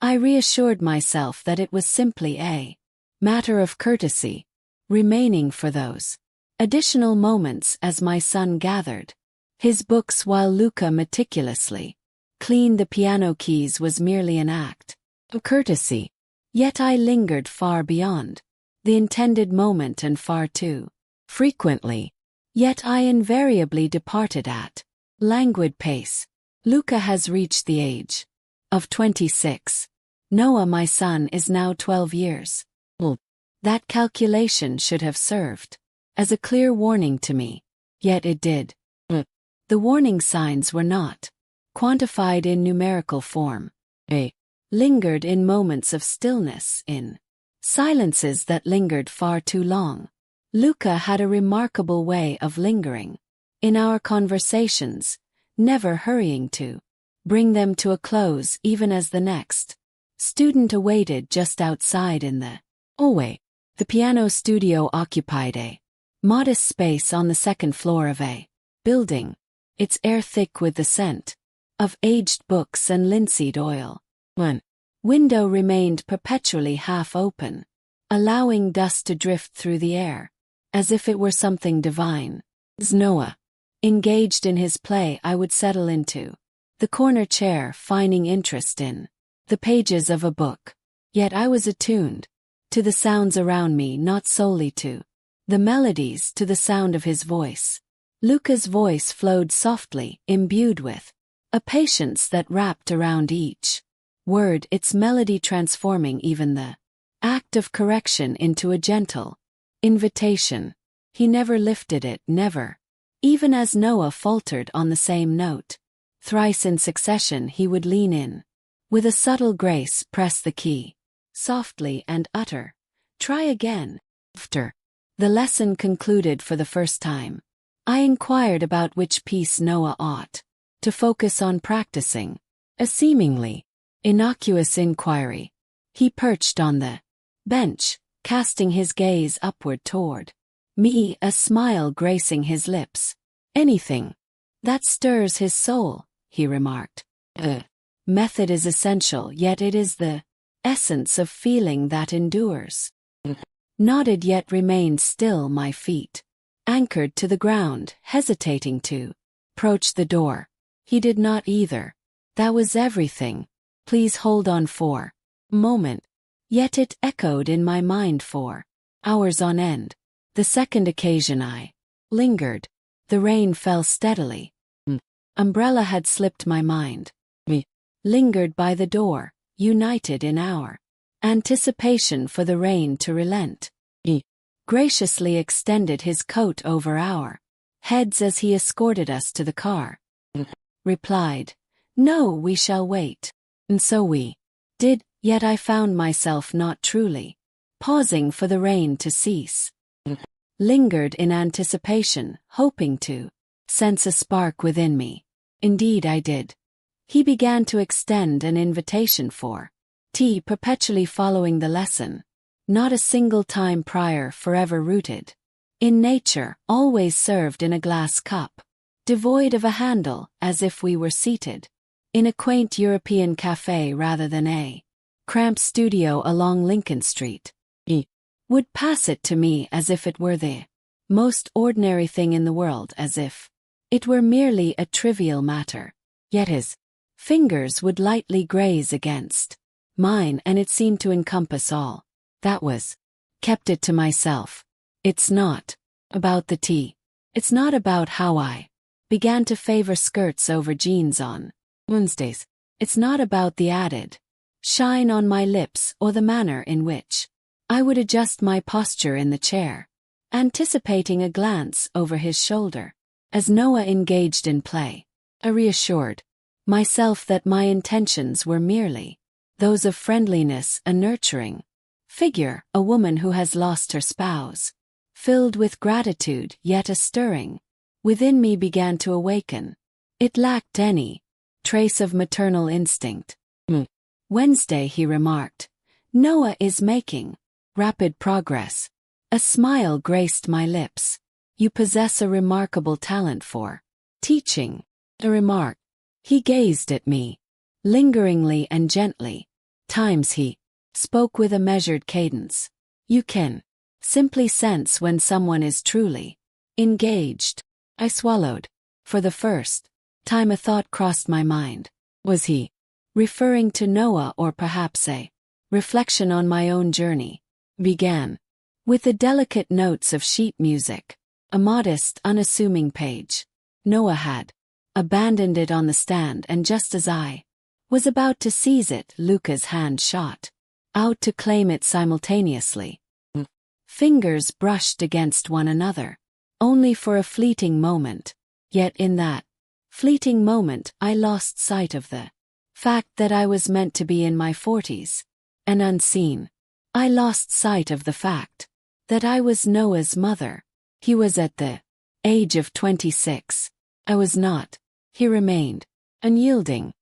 I reassured myself that it was simply a matter of courtesy, remaining for those additional moments as my son gathered his books while Luca meticulously cleaned the piano keys was merely an act of courtesy. Yet I lingered far beyond the intended moment and far too frequently. Yet I invariably departed at languid pace. Luca has reached the age of 26. Noah, my son, is now 12 years old. That calculation should have served as a clear warning to me. Yet it did. The warning signs were not quantified in numerical form. They lingered in moments of stillness, in silences that lingered far too long. Luca had a remarkable way of lingering in our conversations, never hurrying to bring them to a close even as the next student awaited just outside in the hallway. The piano studio occupied a modest space on the second floor of a building, its air thick with the scent of aged books and linseed oil. One window remained perpetually half open, allowing dust to drift through the air, as if it were something divine. As Noah engaged in his play, I would settle into the corner chair, finding interest in the pages of a book. Yet I was attuned to the sounds around me, not solely to the melodies, to the sound of his voice. Luca's voice flowed softly, imbued with a patience that wrapped around each word, its melody transforming even the act of correction into a gentle invitation. He never lifted it, never. Even as Noah faltered on the same note, thrice in succession he would lean in, with a subtle grace, press the key softly and utter, "Try again." After the lesson concluded for the first time, I inquired about which piece Noah ought to focus on practicing. A seemingly innocuous inquiry. He perched on the bench, casting his gaze upward toward me, a smile gracing his lips. "Anything that stirs his soul," he remarked. Method is essential, yet it is the essence of feeling that endures." Nodded, yet remained still, my feet anchored to the ground, hesitating to approach the door. He did not either. That was everything. "Please hold on for a moment." Yet it echoed in my mind for hours on end. The second occasion I lingered. The rain fell steadily. Umbrella had slipped my mind. We lingered by the door, united in our anticipation for the rain to relent. He graciously extended his coat over our heads as he escorted us to the car. Replied, "No, we shall wait." And so we did, yet I found myself not truly pausing for the rain to cease. Lingered in anticipation, hoping to sense a spark within me. Indeed I did. He began to extend an invitation for tea, perpetually following the lesson. Not a single time prior, forever rooted in nature, always served in a glass cup, devoid of a handle, as if we were seated in a quaint European cafe rather than a cramped studio along Lincoln Street. He would pass it to me as if it were the most ordinary thing in the world, as if it were merely a trivial matter. Yet his fingers would lightly graze against mine, and it seemed to encompass all. That was. Kept it to myself. It's not about the tea. It's not about how I began to favor skirts over jeans on Wednesdays. It's not about the added shine on my lips or the manner in which I would adjust my posture in the chair, anticipating a glance over his shoulder. As Noah engaged in play, I reassured myself that my intentions were merely those of friendliness, a nurturing figure, a woman who has lost her spouse, filled with gratitude, yet a stirring within me began to awaken. It lacked any trace of maternal instinct. "Wednesday," he remarked. "Noah is making rapid progress." A smile graced my lips. "You possess a remarkable talent for teaching." A remark. He gazed at me lingeringly and gently, times he spoke with a measured cadence. You can simply sense when someone is truly engaged. I swallowed. For the first time a thought crossed my mind. Was he referring to Noah, or perhaps a reflection on my own journey? Began with the delicate notes of sheet music, a modest, unassuming page. Noah had abandoned it on the stand, and just as I was about to seize it, Luca's hand shot out to claim it simultaneously. Fingers brushed against one another, only for a fleeting moment. Yet in that fleeting moment I lost sight of the fact that I was meant to be in my 40s and unseen. I lost sight of the fact that I was Noah's mother. He was at the age of 26. I was not. He remained unyielding.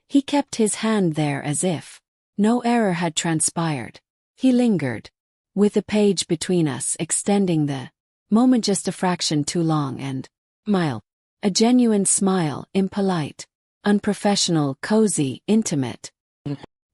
He kept his hand there as if no error had transpired. He lingered, with the page between us, extending the moment just a fraction too long, and smile. A genuine smile, impolite, unprofessional, cozy, intimate.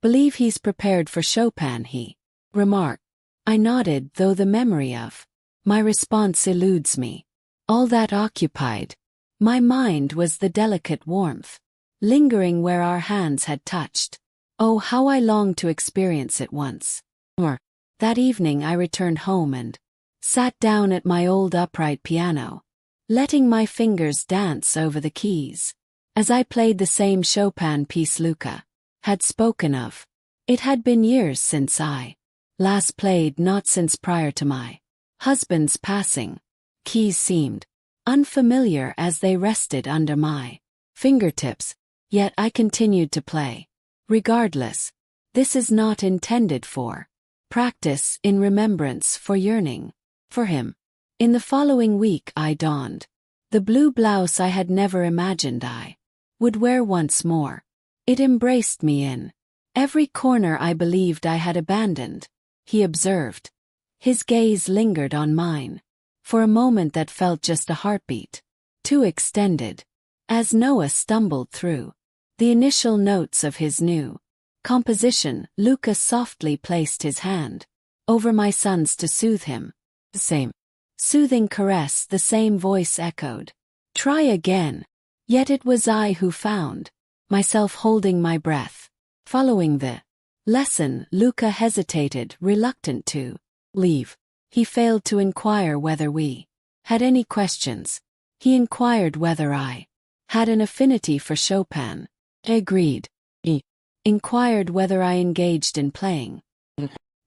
Believe he's prepared for Chopin, he remarked. I nodded, though the memory of my response eludes me. All that occupied my mind was the delicate warmth lingering where our hands had touched. Oh, how I longed to experience it once more. That evening I returned home and sat down at my old upright piano, letting my fingers dance over the keys as I played the same Chopin piece Luca had spoken of. It had been years since I last played, not since prior to my husband's passing. Keys seemed unfamiliar as they rested under my fingertips, yet I continued to play. Regardless, this is not intended for practice, in remembrance, for yearning for him. In the following week I donned the blue blouse I had never imagined I would wear once more. It embraced me in every corner I believed I had abandoned. He observed. His gaze lingered on mine for a moment that felt just a heartbeat too extended. As Noah stumbled through the initial notes of his new composition, Luca softly placed his hand over my son's to soothe him. The same soothing caress, the same voice echoed. Try again. Yet it was I who found myself holding my breath. Following the lesson, Luca hesitated, reluctant to leave. He failed to inquire whether we had any questions. He inquired whether I had an affinity for Chopin. I agreed. He inquired whether I engaged in playing.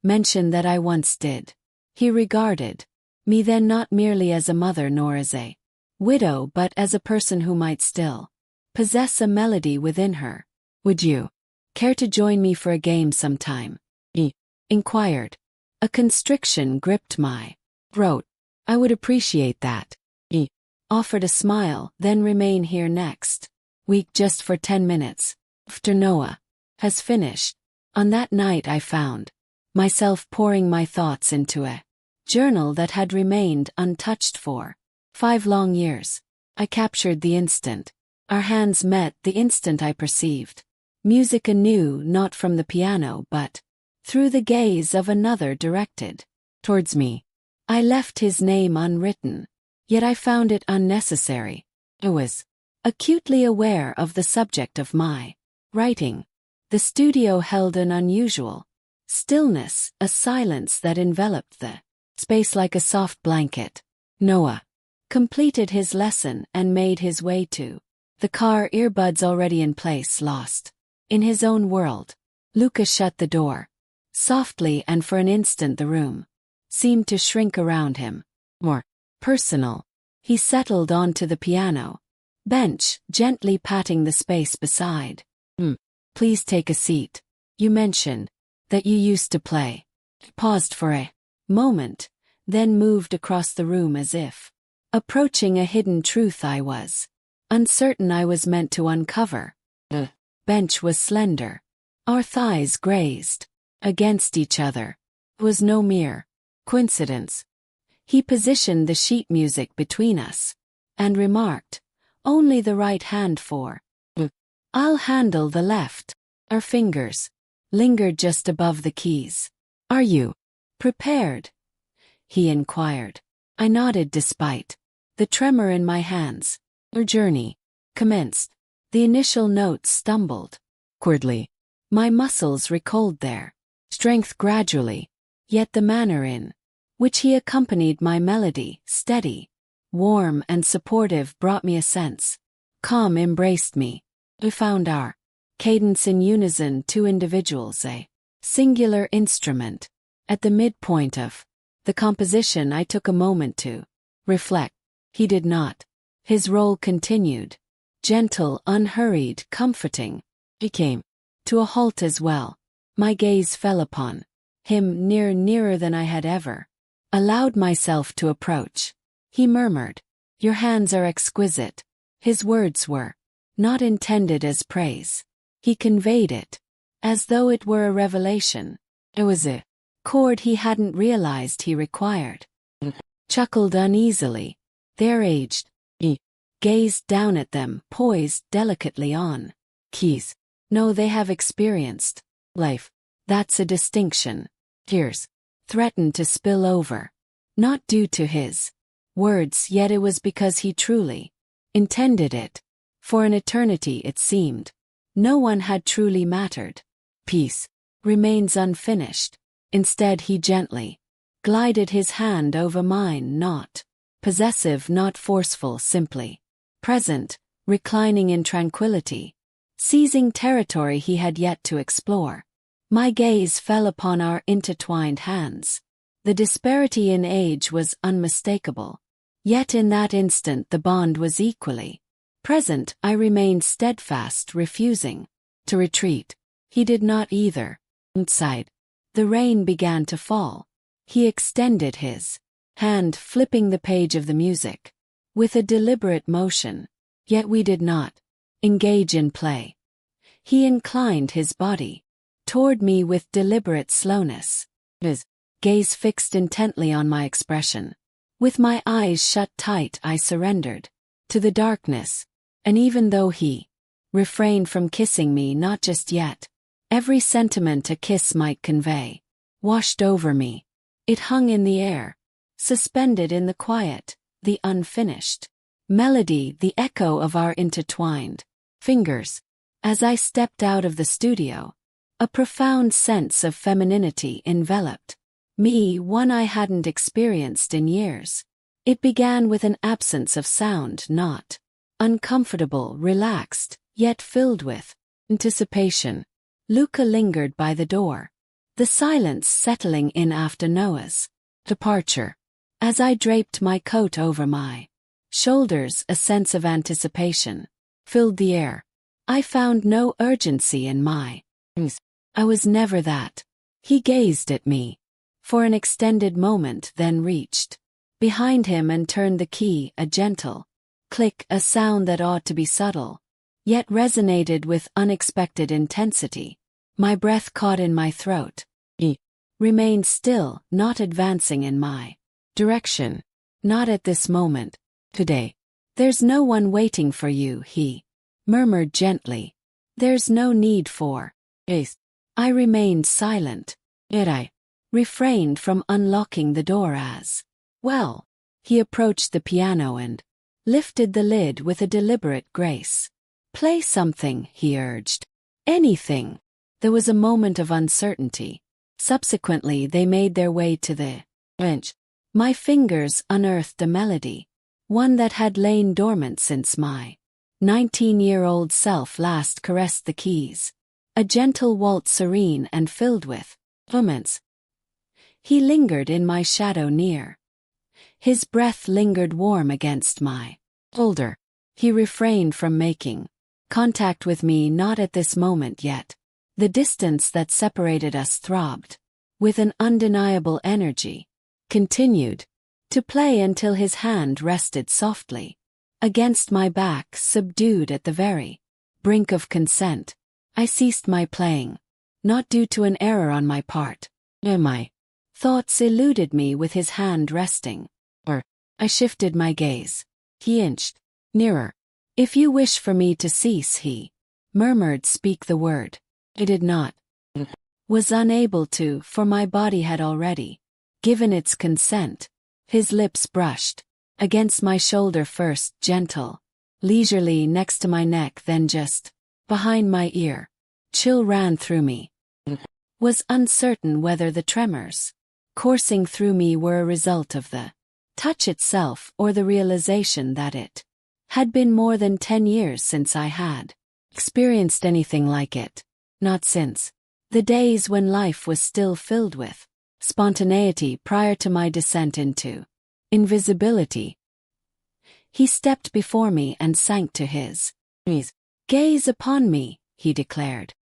Mentioned that I once did. He regarded me then not merely as a mother nor as a widow, but as a person who might still possess a melody within her. Would you care to join me for a game sometime? He inquired. A constriction gripped my throat. I would appreciate that. He offered a smile. Then remain here next week just for 10 minutes. After Noah has finished. On that night I found myself pouring my thoughts into a journal that had remained untouched for 5 long years. I captured the instant our hands met, the instant I perceived music anew, not from the piano but through the gaze of another directed towards me. I left his name unwritten, yet I found it unnecessary. I was acutely aware of the subject of my writing. The studio held an unusual stillness, a silence that enveloped the space like a soft blanket. Noah completed his lesson and made his way to the car, earbuds already in place, lost in his own world. Luca shut the door softly, and for an instant the room seemed to shrink around him. More personal. He settled onto the piano bench, gently patting the space beside. Please take a seat. You mentioned that you used to play. He paused for a moment, then moved across the room as if approaching a hidden truth I was uncertain I was meant to uncover. The bench was slender. Our thighs grazed against each other. It was no mere coincidence. He positioned the sheet music between us and remarked, only the right hand for. I'll handle the left. Our fingers lingered just above the keys. "Are you prepared?" he inquired. I nodded despite the tremor in my hands. Our journey commenced. The initial notes stumbled awkwardly. My muscles recalled their strength gradually, yet the manner in which he accompanied my melody, steady, warm and supportive, brought me a sense. Calm embraced me. We found our cadence in unison, two individuals, a singular instrument. At the midpoint of the composition, I took a moment to reflect. He did not. His role continued. Gentle, unhurried, comforting. He came to a halt as well. My gaze fell upon him, nearer than I had ever allowed myself to approach. He murmured, "Your hands are exquisite." His words were not intended as praise. He conveyed it as though it were a revelation. It was a chord he hadn't realized he required. Chuckled uneasily. "They're aged." He gazed down at them, poised delicately on keys. "No, they have experienced life. That's a distinction." Tears threatened to spill over. Not due to his words, yet it was because he truly intended it. For an eternity, it seemed, no one had truly mattered. Peace remains unfinished. Instead, he gently glided his hand over mine, not possessive, not forceful, simply present, reclining in tranquility, seizing territory he had yet to explore. My gaze fell upon our intertwined hands. The disparity in age was unmistakable. Yet in that instant the bond was equally present. I remained steadfast, refusing to retreat. He did not either. Outside, the rain began to fall. He extended his hand, flipping the page of the music with a deliberate motion. Yet we did not engage in play. He inclined his body toward me with deliberate slowness, his gaze fixed intently on my expression. With my eyes shut tight, I surrendered to the darkness, and even though he refrained from kissing me, not just yet, every sentiment a kiss might convey washed over me. It hung in the air, suspended in the quiet, the unfinished melody, the echo of our intertwined fingers. As I stepped out of the studio, a profound sense of femininity enveloped me, one I hadn't experienced in years. It began with an absence of sound, not uncomfortable, relaxed, yet filled with anticipation. Luca lingered by the door, the silence settling in after Noah's departure. As I draped my coat over my shoulders, a sense of anticipation filled the air. I found no urgency in my things. I was never that. He gazed at me for an extended moment, then reached behind him and turned the key. A gentle click, a sound that ought to be subtle, yet resonated with unexpected intensity. My breath caught in my throat. He remained still, not advancing in my direction. "Not at this moment. Today. There's no one waiting for you," he murmured gently. "There's no need for haste." I remained silent, yet I refrained from unlocking the door as well. He approached the piano and lifted the lid with a deliberate grace. "Play something," he urged. "Anything." There was a moment of uncertainty. Subsequently, they made their way to the bench. My fingers unearthed a melody, one that had lain dormant since my 19-year-old self last caressed the keys. A gentle waltz, serene and filled with moments. He lingered in my shadow near. His breath lingered warm against my shoulder. He refrained from making contact with me, not at this moment yet. The distance that separated us throbbed with an undeniable energy. Continued to play until his hand rested softly against my back, subdued at the very brink of consent. I ceased my playing, not due to an error on my part. My thoughts eluded me with his hand resting. I shifted my gaze. He inched nearer. "If you wish for me to cease," he murmured, "speak the word." I did not Was unable to, for my body had already given its consent. His lips brushed against my shoulder, first gentle, leisurely next to my neck, then just behind my ear. Chill ran through me. Was uncertain whether the tremors coursing through me were a result of the touch itself or the realization that it had been more than 10 years since I had experienced anything like it. Not since the days when life was still filled with spontaneity prior to my descent into invisibility. He stepped before me and sank to his knees. Gaze upon me, he declared.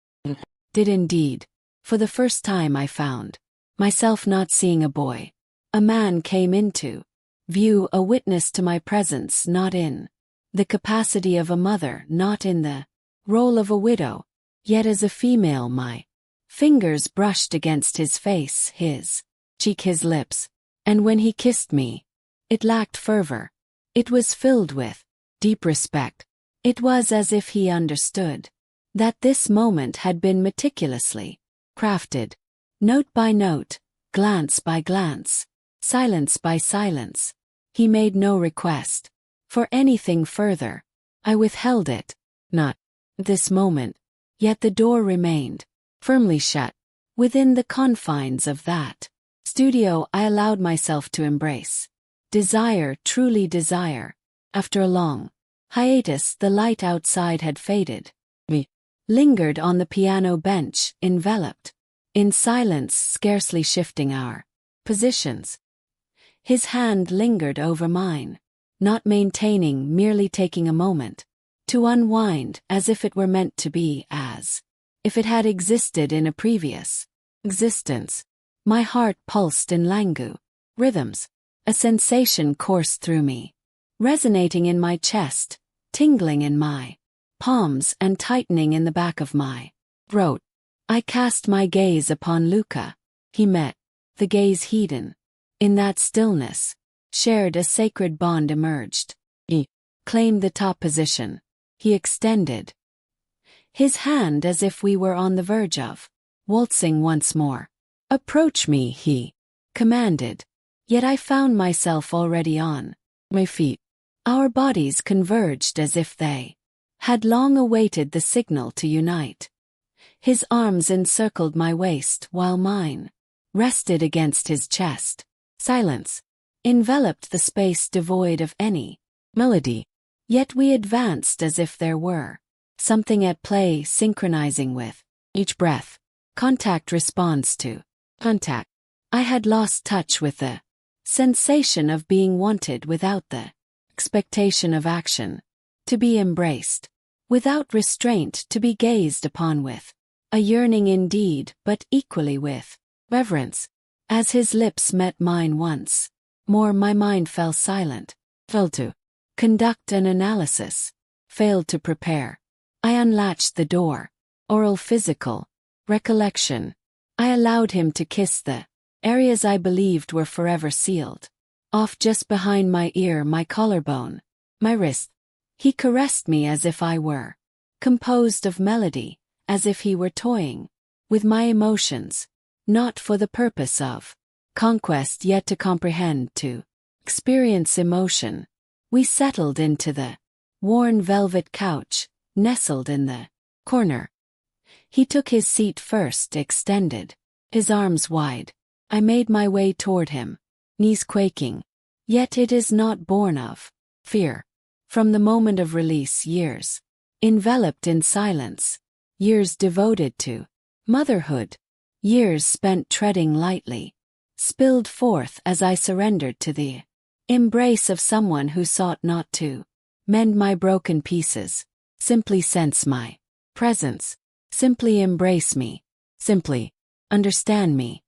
Did indeed. For the first time I found myself not seeing a boy. A man came into view, a witness to my presence, not in the capacity of a mother, not in the role of a widow, yet as a female. My fingers brushed against his face, his cheek, his lips, and when he kissed me, it lacked fervor. It was filled with deep respect. It was as if he understood that this moment had been meticulously crafted, note by note, glance by glance, silence by silence. He made no request for anything further. I withheld it, not this moment, yet the door remained firmly shut. Within the confines of that studio, I allowed myself to embrace desire, truly desire. After a long hiatus, the light outside had faded. We lingered on the piano bench, enveloped in silence, scarcely shifting our positions. His hand lingered over mine, not maintaining, merely taking a moment to unwind, as if it were meant to be, as if it had existed in a previous existence. My heart pulsed in languid rhythms. A sensation coursed through me, resonating in my chest, tingling in my palms and tightening in the back of my throat. I cast my gaze upon Luca. He met the gaze hidden. In that stillness, shared a sacred bond emerged. He claimed the top position. He extended his hand as if we were on the verge of waltzing once more. Approach me, he commanded. Yet I found myself already on my feet. Our bodies converged as if they had long awaited the signal to unite. His arms encircled my waist while mine rested against his chest. Silence enveloped the space, devoid of any melody. Yet we advanced as if there were something at play, synchronizing with each breath. Contact responds to contact. I had lost touch with the sensation of being wanted without the expectation of action. To be embraced without restraint, to be gazed upon with a yearning indeed, but equally with reverence. As his lips met mine once more, my mind fell silent, failed to conduct an analysis, failed to prepare. I unlatched the door. Oral, physical recollection. I allowed him to kiss the areas I believed were forever sealed off, just behind my ear, my collarbone, my wrist. He caressed me as if I were composed of melody, as if he were toying with my emotions, not for the purpose of conquest, yet to comprehend, to experience emotion. We settled into the worn velvet couch, nestled in the corner. He took his seat first, extended his arms wide. I made my way toward him, knees quaking. Yet it is not born of fear. From the moment of release, years enveloped in silence, years devoted to motherhood, years spent treading lightly, spilled forth as I surrendered to the embrace of someone who sought not to mend my broken pieces, simply sense my presence, simply embrace me, simply understand me.